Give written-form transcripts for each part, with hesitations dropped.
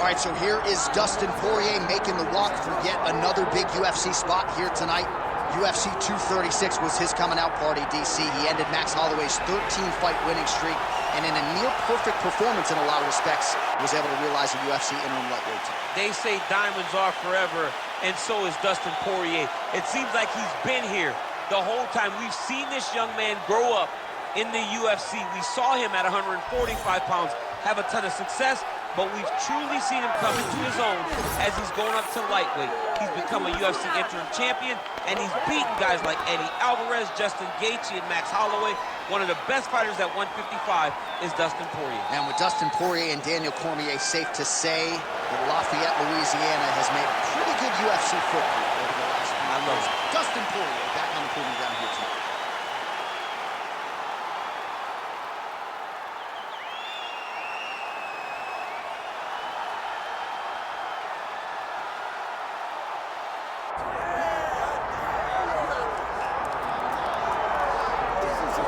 All right, so here is Dustin Poirier making the walk for yet another big UFC spot here tonight. UFC 236 was his coming out party, DC. He ended Max Holloway's 13-fight winning streak, and in a near-perfect performance in a lot of respects, was able to realize a UFC interim lightweight title. They say diamonds are forever, and so is Dustin Poirier. It seems like he's been here the whole time. We've seen this young man grow up in the UFC. We saw him at 145 pounds have a ton of success, but we've truly seen him come into his own as he's going up to lightweight. He's become a UFC interim champion, and he's beaten guys like Eddie Alvarez, Justin Gaethje, and Max Holloway. One of the best fighters at 155 is Dustin Poirier. And with Dustin Poirier and Daniel Cormier, safe to say that Lafayette, Louisiana has made a pretty good UFC footprint over the last few years. I love it. Dustin Poirier back on the proving ground here tonight.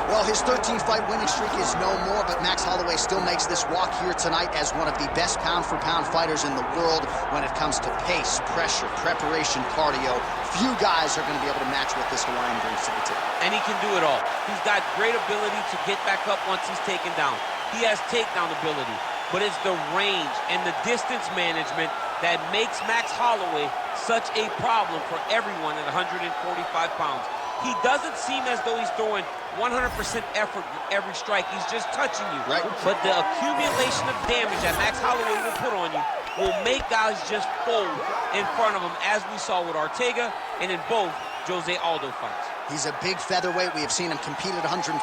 Well, his 13-fight winning streak is no more, but Max Holloway still makes this walk here tonight as one of the best pound-for-pound fighters in the world when it comes to pace, pressure, preparation, cardio. Few guys are going to be able to match what this Hawaiian brings to the table. And he can do it all. He's got great ability to get back up once he's taken down. He has takedown ability, but it's the range and the distance management that makes Max Holloway such a problem for everyone at 145 pounds. He doesn't seem as though he's throwing 100% effort with every strike. He's just touching you. Right. But the accumulation of damage that Max Holloway will put on you will make guys just fold in front of him, as we saw with Ortega and in both Jose Aldo fights. He's a big featherweight. We have seen him compete at 155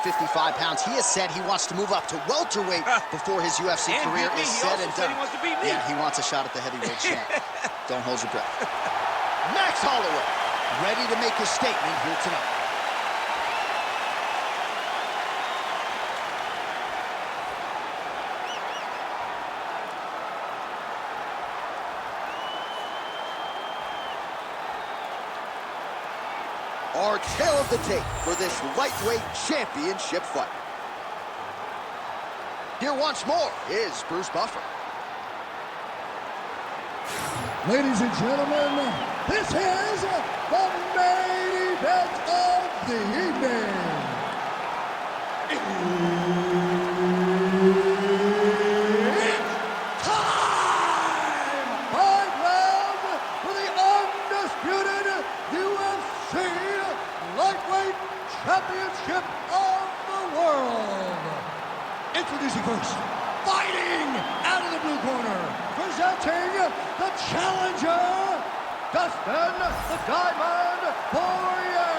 pounds. He has said he wants to move up to welterweight before his UFC career is said and done. He wants to beat me. Yeah, he wants a shot at the heavyweight champ. Don't hold your breath. Max Holloway, ready to make his statement here tonight. Our tale of the tape for this lightweight championship fight. Here once more is Bruce Buffer. Ladies and gentlemen, this is the main event of the evening. It's time! 5 rounds for the undisputed UFC lightweight championship of the world. Introducing first, fighting out of the blue corner, presenting the challenger, Dustin the Diamond Poirier.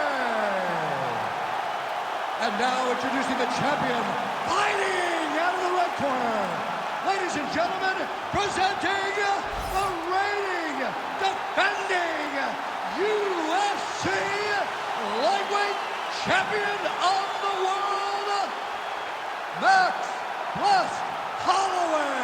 And now introducing the champion, fighting out of the red corner. Ladies and gentlemen, presenting the reigning, defending UFC lightweight champion of the world, Max Holloway.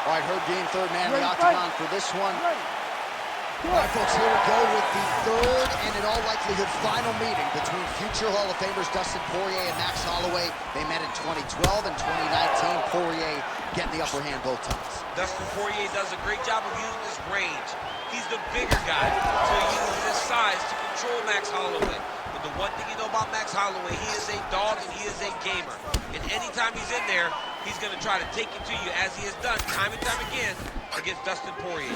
All right, Herb Dean, third man in the octagon for this one. All right, folks, here we go with the third and in all likelihood final meeting between future Hall of Famers Dustin Poirier and Max Holloway. They met in 2012 and 2019. Poirier getting the upper hand both times. Dustin Poirier does a great job of using his range. He's the bigger guy, so he uses his size to control Max Holloway. But the one thing you know about Max Holloway, he is a dog and he is a gamer. And anytime he's in there, he's going to try to take it to you, as he has done time and time again against Dustin Poirier.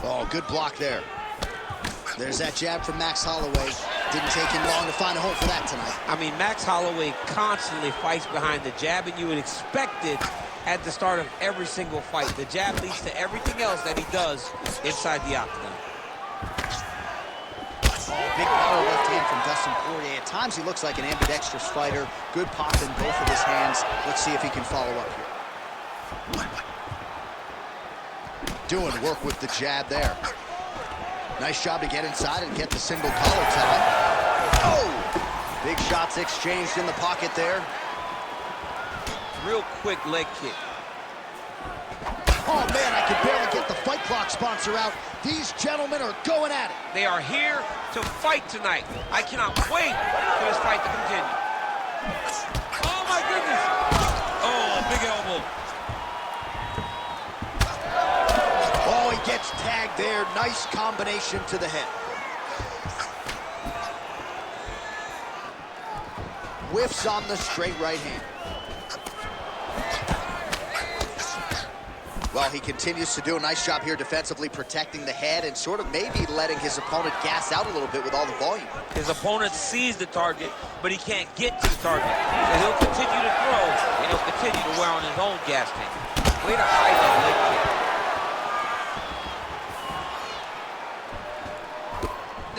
Oh, good block there. There's that jab from Max Holloway. Didn't take him long to find a home for that tonight. I mean, Max Holloway constantly fights behind the jab, and you would expect it at the start of every single fight. The jab leads to everything else that he does inside the octagon. Oh, big power left hand from Dustin Poirier. At times he looks like an ambidextrous fighter. Good pop in both of his hands. Let's see if he can follow up here. Doing work with the jab there. Nice job to get inside and get the single collar tie. Oh! Big shots exchanged in the pocket there. Real quick leg kick. Oh man, I can barely get the Fight Clock sponsor out. These gentlemen are going at it. They are here to fight tonight. I cannot wait for this fight to continue. Oh my there. Nice combination to the head. Whiffs on the straight right hand. Well, he continues to do a nice job here defensively, protecting the head and sort of maybe letting his opponent gas out a little bit with all the volume. His opponent sees the target, but he can't get to the target. So he'll continue to throw, and he'll continue to wear on his own gas tank. Way to hide that leg kick.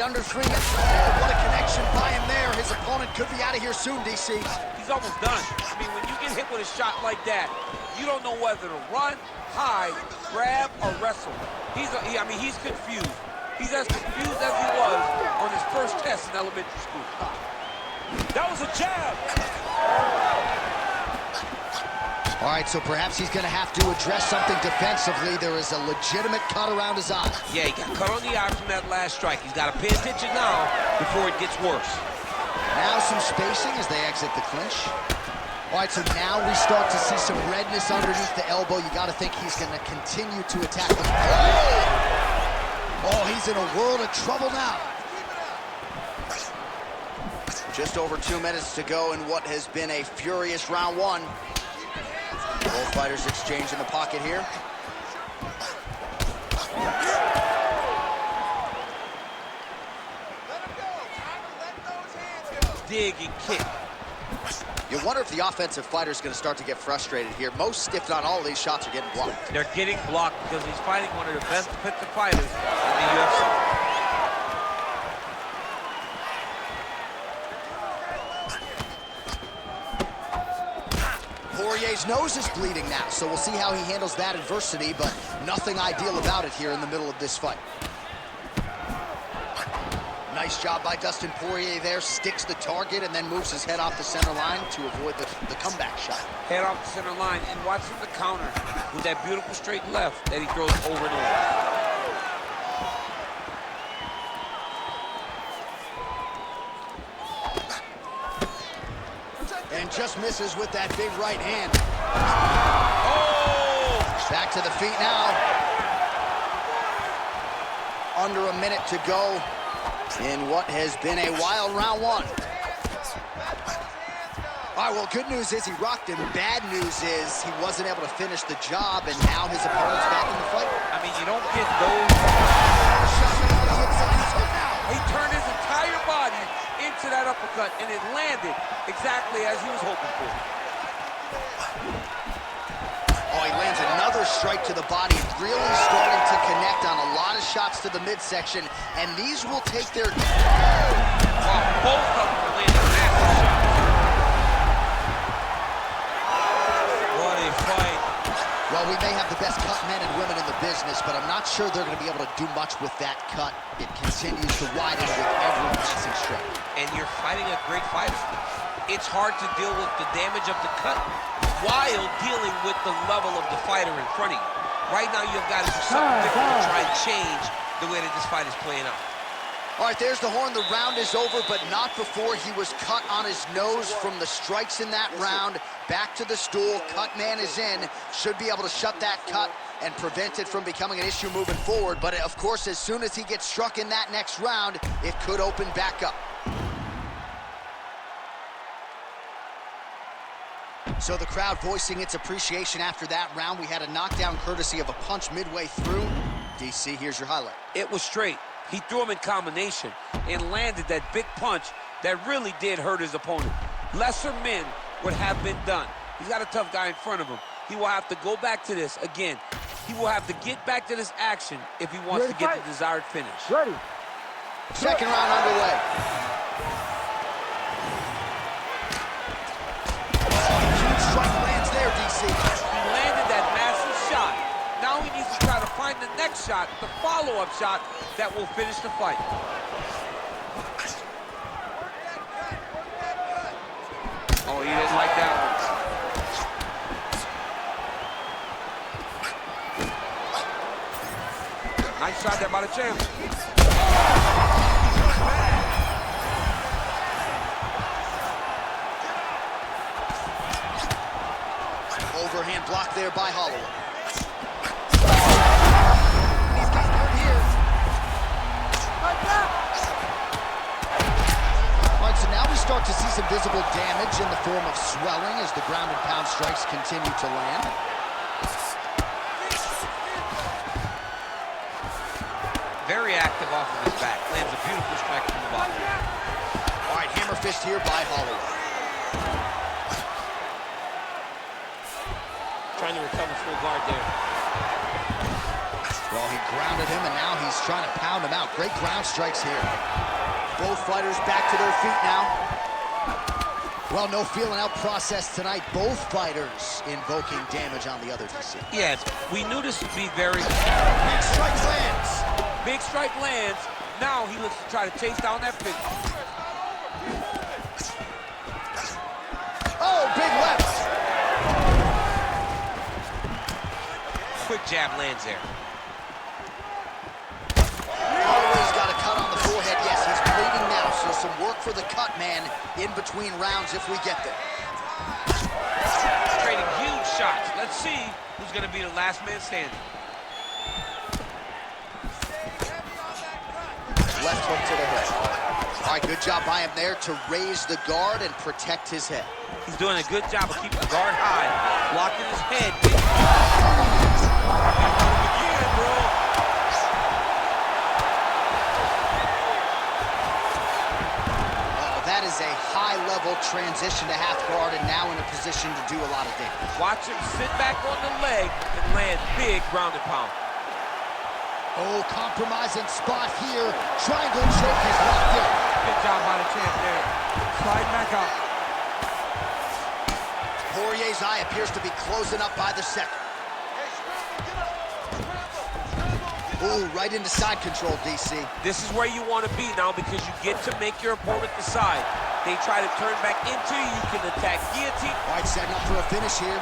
Under 3 minutes. Oh, what a connection by him there. His opponent could be out of here soon, DC. He's almost done. I mean, when you get hit with a shot like that, you don't know whether to run, hide, grab, or wrestle. He's confused. He's as confused as he was on his first test in elementary school. That was a jab. All right, so perhaps he's going to have to address something defensively. There is a legitimate cut around his eye. Yeah, he got cut on the eye from that last strike. He's got to pay attention now before it gets worse. Now some spacing as they exit the clinch. All right, so now we start to see some redness underneath the elbow. You got to think he's going to continue to attack the... Oh, he's in a world of trouble now. Just over 2 minutes to go in what has been a furious round one. Both fighters exchange in the pocket here. Dig and kick. You wonder if the offensive fighter is going to start to get frustrated here. Most, if not all, of these shots are getting blocked. They're getting blocked because he's fighting one of the best defensive fighters in the UFC. Poirier's nose is bleeding now, so we'll see how he handles that adversity, but nothing ideal about it here in the middle of this fight. Nice job by Dustin Poirier there, sticks the target and then moves his head off the center line to avoid the comeback shot. Head off the center line and watch him the counter with that beautiful straight left that he throws over and over. And just misses with that big right hand. Oh! Back to the feet now. Under a minute to go in what has been a wild round one. All right, well, good news is he rocked him. Bad news is he wasn't able to finish the job, and now his opponent's back in the fight. I mean, you don't get those. He turned his entire body into that uppercut, and it landed exactly as he was hoping for. Oh, he lands another strike to the body, really starting to connect on a lot of shots to the midsection, and these will take their... Wow, both of them are landing massive shots. What a fight. Well, we may have the best cut men and women in the business, but I'm not sure they're going to be able to do much with that cut. It continues to widen with every passing strike. And you're fighting a great fighter. It's hard to deal with the damage of the cut while dealing with the level of the fighter in front of you. Right now, you've got to do something different to try and change the way that this fight is playing out. All right, there's the horn. The round is over, but not before he was cut on his nose from the strikes in that round. Back to the stool. Cut man is in. Should be able to shut that cut and prevent it from becoming an issue moving forward. But, of course, as soon as he gets struck in that next round, it could open back up. So the crowd voicing its appreciation after that round. We had a knockdown courtesy of a punch midway through. DC, here's your highlight. It was straight. He threw him in combination and landed that big punch that really did hurt his opponent. Lesser men would have been done. He's got a tough guy in front of him. He will have to go back to this again. He will have to get back to this action if he wants to get the desired finish. Ready. Second round underway. Huge strike lands there, DC. He landed that massive shot. Now he needs to try to find the next shot, the follow-up shot that will finish the fight. Oh, he didn't like that one. Nice shot there by the champ. Overhand block there by Holloway. He's got hurt here. start to see some visible damage in the form of swelling as the ground and pound strikes continue to land. Very active off of his back. Lands a beautiful strike from the bottom. All right, hammer fist here by Holloway. Trying to recover full guard there. Well, he grounded him, and now he's trying to pound him out. Great ground strikes here. Both fighters back to their feet now. Well, no feeling out process tonight. Both fighters invoking damage on the other DC. Yes, we knew this would be very... Big strike lands. Big strike lands. Now he looks to try to chase down that finish. Oh, big left. Quick jab lands there. Holloway's got a cut on the forehead. Yes, he's bleeding now, so some work for the cut man in between rounds if we get there. Trading huge shots. Let's see who's going to be the last man standing. Left hook to the head. All right, good job by him there to raise the guard and protect his head. He's doing a good job of keeping the guard high, blocking his head. Again, bro. That is a high-level transition to half guard and now in a position to do a lot of damage. Watch him sit back on the leg and land big ground and pound. Oh, compromising spot here. Triangle choke is locked in. Good job by the champ there. Slide back out. Poirier's eye appears to be closing up by the second. Ooh, right into side control, DC. This is where you want to be now because you get to make your opponent decide. They try to turn back into you. You can attack guillotine. All right, setting up for a finish here.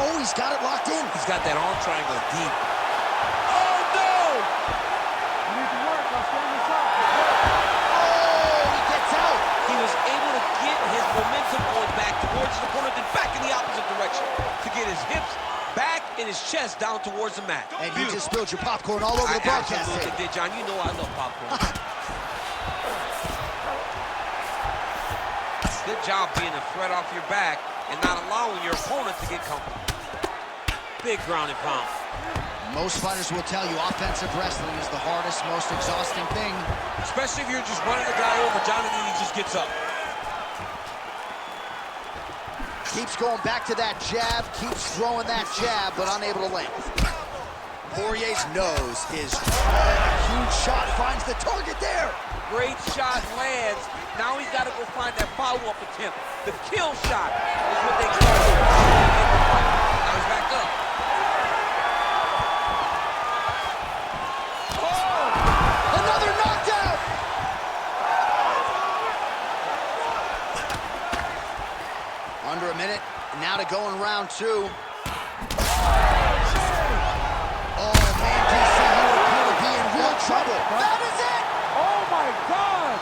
Oh, he's got it locked in. He's got that arm triangle deep. Momentum going back towards his opponent and back in the opposite direction to get his hips back and his chest down towards the mat. And you just spilled your popcorn all over the broadcast. I absolutely did, John. You know I love popcorn. Good job being a threat off your back and not allowing your opponent to get comfortable. Big ground and pound. Most fighters will tell you offensive wrestling is the hardest, most exhausting thing. Especially if you're just running the guy over, John, and then he just gets up. Keeps going back to that jab, keeps throwing that jab, but unable to land. Poirier's nose is a huge shot, finds the target there. Great shot lands. Now he's got to go find that follow-up attempt. The kill shot is what they call it. Now he's back up. Oh! Another knockdown! Under a minute, now to go in round two. Oh, man, DC, you appear to be in real trouble. That is it! Oh, my God!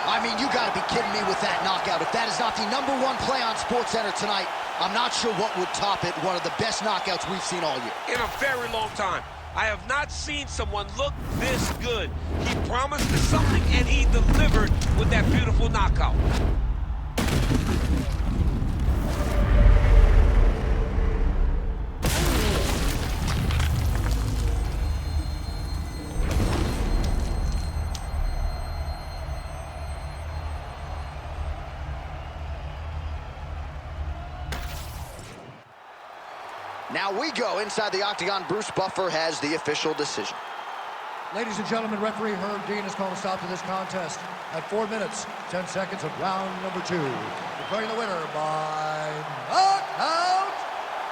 I mean, you got to be kidding me with that knockout. If that is not the #1 play on SportsCenter tonight, I'm not sure what would top it. One of the best knockouts we've seen all year. In a very long time. I have not seen someone look this good. He promised us something, and he delivered with that beautiful knockout. Now we go inside the octagon. Bruce Buffer has the official decision. Ladies and gentlemen, referee Herb Dean has called a stop to this contest at 4 minutes, 10 seconds of round number 2. Declaring the winner by knockout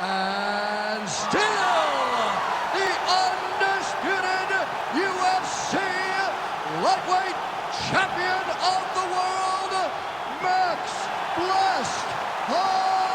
and still the undisputed UFC lightweight champion of the world, Max Blessed Holloway.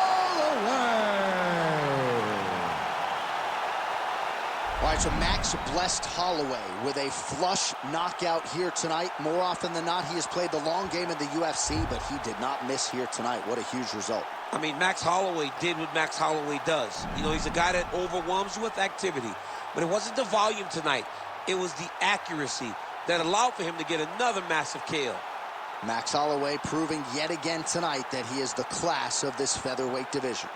All right, so Max Blessed Holloway with a flush knockout here tonight. More often than not, he has played the long game in the UFC, but he did not miss here tonight. What a huge result. I mean, Max Holloway did what Max Holloway does. You know, he's a guy that overwhelms you with activity. But it wasn't the volume tonight. It was the accuracy that allowed for him to get another massive KO. Max Holloway proving yet again tonight that he is the class of this featherweight division.